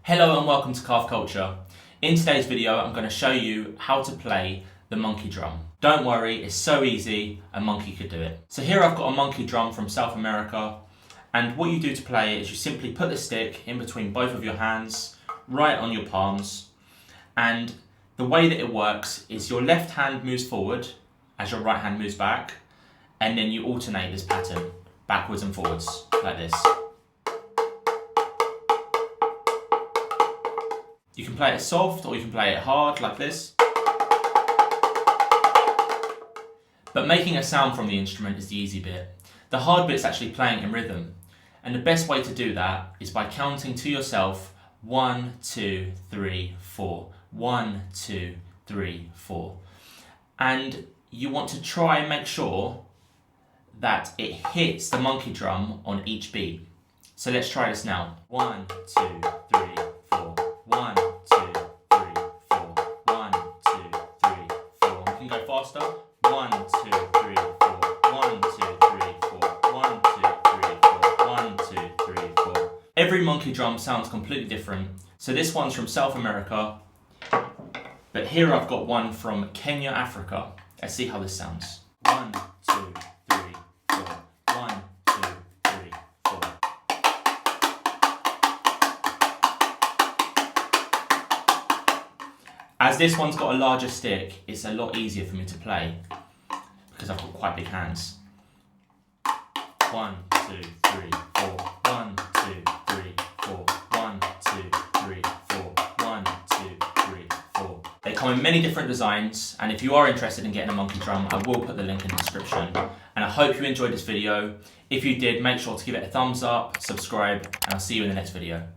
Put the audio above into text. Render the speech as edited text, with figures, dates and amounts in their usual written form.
Hello and welcome to Calf Culture. In today's video I'm going to show you how to play the monkey drum. Don't worry, it's so easy, a monkey could do it. So here I've got a monkey drum from South America, and what you do to play it is you simply put the stick in between both of your hands, right on your palms, and the way that it works is your left hand moves forward as your right hand moves back, and then you alternate this pattern backwards and forwards like this. You can play it soft or you can play it hard like this. But making a sound from the instrument is the easy bit. The hard bit is actually playing in rhythm. And the best way to do that is by counting to yourself 1, 2, 3, 4. 1, 2, 3, 4. And you want to try and make sure that it hits the monkey drum on each beat. So let's try this now. 1, 2, 3, 4. 1, 2, 3, 4. 1, 2, 3, 4. We can go faster. 1, 2, 3, 4. 1, 2, 3, 4. 1, 2, 3, 4. 1, 2, 3, 4. Every monkey drum sounds completely different. So this one's from South America, but here I've got one from Kenya, Africa. Let's see how this sounds. 1, 2, 3, 4. 1, 2, 3, 4. As this one's got a larger stick, it's a lot easier for me to play because I've got quite big hands. 1, 2, 3, 4. 1, 2, 3, 4. 1, 2, 3, 4. 1, 2, 3, 4. They come in many different designs, and if you are interested in getting a monkey drum, I will put the link in the description. And I hope you enjoyed this video. If you did, make sure to give it a thumbs up, subscribe, and I'll see you in the next video.